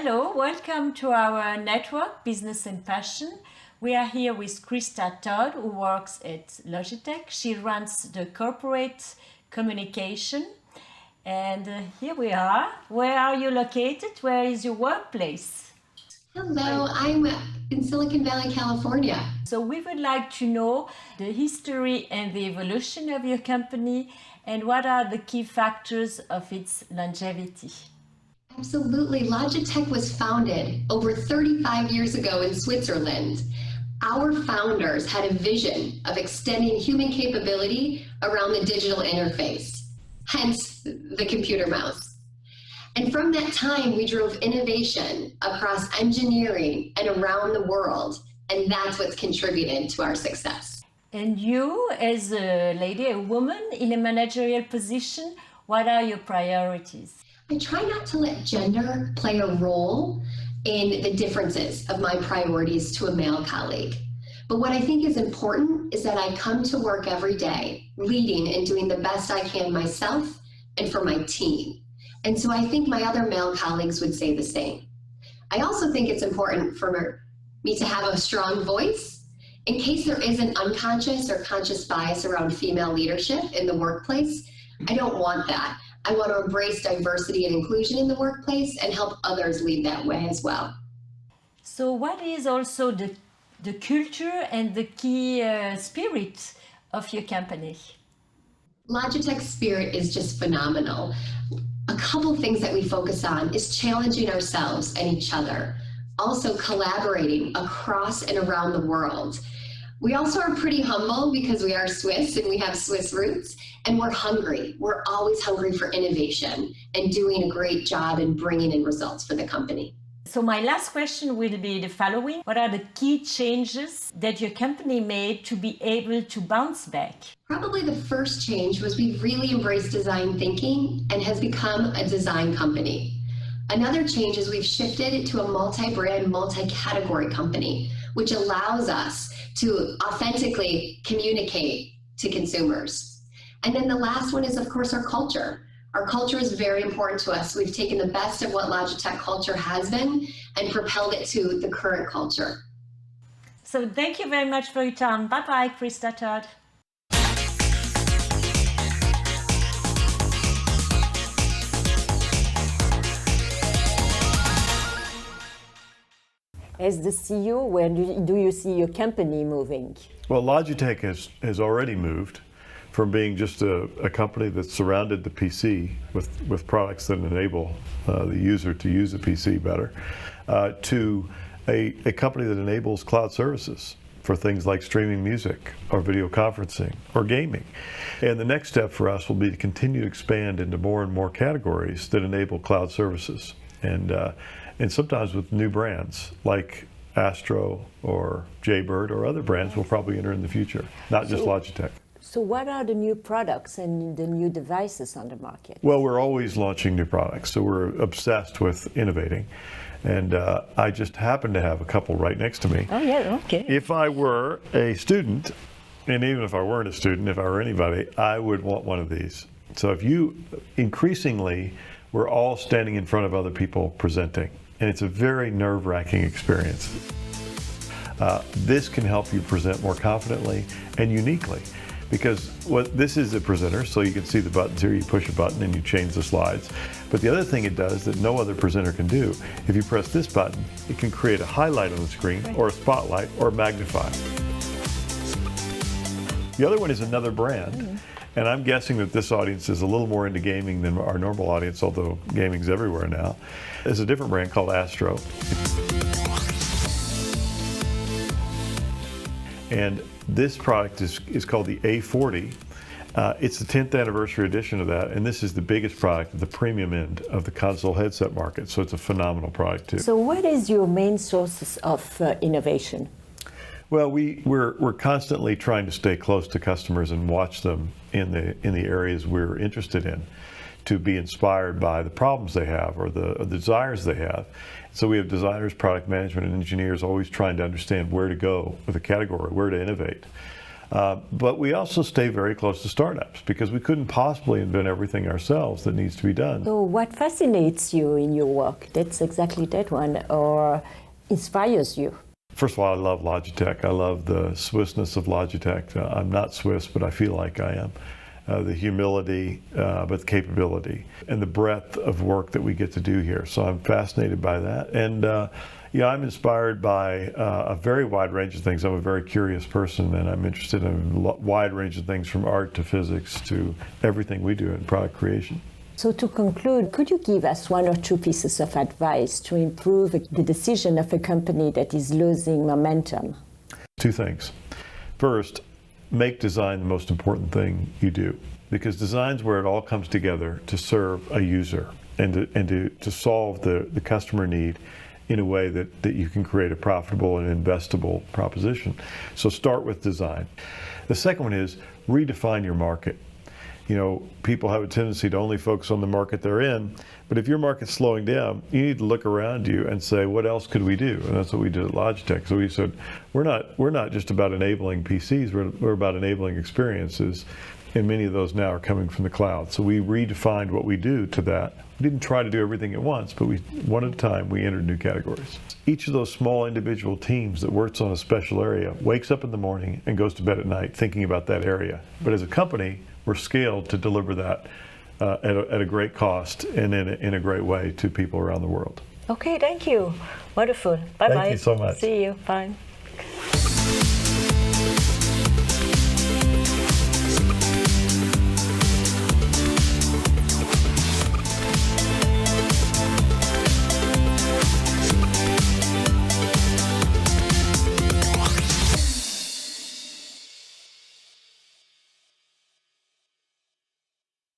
Hello, welcome to our network, Business and Passion. We are here with Krista Todd, who works at Logitech. She runs the corporate communication. And here we are. Where are you located? Where is your workplace? Hello, I'm in Silicon Valley, California. So we would like to know the history and the evolution of your company and what are the key factors of its longevity. Absolutely. Logitech was founded over 35 years ago in Switzerland. Our founders had a vision of extending human capability around the digital interface, hence the computer mouse. And from that time, we drove innovation across engineering and around the world, and that's what's contributed to our success. And you, as a lady, a woman in a managerial position, what are your priorities? I try not to let gender play a role in the differences of my priorities to a male colleague. But what I think is important is that I come to work every day leading and doing the best I can myself and for my team. And so I think my other male colleagues would say the same. I also think it's important for me to have a strong voice in case there is an unconscious or conscious bias around female leadership in the workplace. I don't want that. I want to embrace diversity and inclusion in the workplace and help others lead that way as well. So what is also the culture and the key spirit of your company? Logitech's spirit is just phenomenal. A couple things that we focus on is challenging ourselves and each other, also collaborating across and around the world. We also are pretty humble because we are Swiss and we have Swiss roots, and we're hungry. We're always hungry for innovation and doing a great job and bringing in results for the company. So my last question will be the following. What are the key changes that your company made to be able to bounce back? Probably the first change was we really embraced design thinking and has become a design company. Another change is we've shifted to a multi-brand, multi-category company, which allows us to authentically communicate to consumers. And then the last one is, of course, our culture. Our culture is very important to us. We've taken the best of what Logitech culture has been and propelled it to the current culture. So thank you very much for your time. Bye-bye, Krista Todd. As the CEO, where do you see your company moving? Well, Logitech has already moved from being just a company that surrounded the PC with products that enable the user to use the PC better, to a company that enables cloud services for things like streaming music or video conferencing or gaming. And the next step for us will be to continue to expand into more and more categories that enable cloud services. And sometimes with new brands like Astro or Jaybird or other brands we'll probably enter in the future, not just Logitech. So what are the new products and the new devices on the market? Well, we're always launching new products, so we're obsessed with innovating. And I just happen to have a couple right next to me. Oh yeah, okay. If I were a student, and even if I weren't a student, if I were anybody, I would want one of these. So if you, increasingly, we're all standing in front of other people presenting, and it's a very nerve-wracking experience. This can help you present more confidently and uniquely, because this is a presenter, so you can see the buttons here. You push a button and you change the slides. But the other thing it does that no other presenter can do, if you press this button, it can create a highlight on the screen, or a spotlight, or a magnifier. The other one is another brand. And I'm guessing that this audience is a little more into gaming than our normal audience, although gaming's everywhere now. There's a different brand called Astro. And this product is called the A40. It's the 10th anniversary edition of that, and this is the biggest product at the premium end of the console headset market, so it's a phenomenal product too. So what is your main sources of innovation? Well, we're constantly trying to stay close to customers and watch them in the areas we're interested in, to be inspired by the problems they have or the desires they have. So we have designers, product management, and engineers always trying to understand where to go with a category, where to innovate. But we also stay very close to startups because we couldn't possibly invent everything ourselves that needs to be done. So what fascinates you in your work? That's exactly that one, or inspires you? First of all, I love Logitech. I love the Swissness of Logitech. I'm not Swiss, but I feel like I am. The humility, but the capability, and the breadth of work that we get to do here. So I'm fascinated by that. And yeah, I'm inspired by a very wide range of things. I'm a very curious person, and I'm interested in a wide range of things from art to physics to everything we do in product creation. So to conclude, could you give us one or two pieces of advice to improve the decision of a company that is losing momentum? Two things. First, make design the most important thing you do, because design's where it all comes together to serve a user and to solve the customer need in a way that you can create a profitable and investable proposition. So start with design. The second one is redefine your market. You know, people have a tendency to only focus on the market they're in, but if your market's slowing down, you need to look around you and say, what else could we do? And that's what we did at Logitech. So we said, we're not just about enabling PCs, we're about enabling experiences, and many of those now are coming from the cloud. So we redefined what we do to that. We didn't try to do everything at once, but one at a time, we entered new categories. Each of those small individual teams that works on a special area wakes up in the morning and goes to bed at night thinking about that area. But as a company, we're scaled to deliver that at a great cost and in a great way to people around the world. Okay, thank you. Wonderful. Bye-bye. Thank you so much. See you. Bye.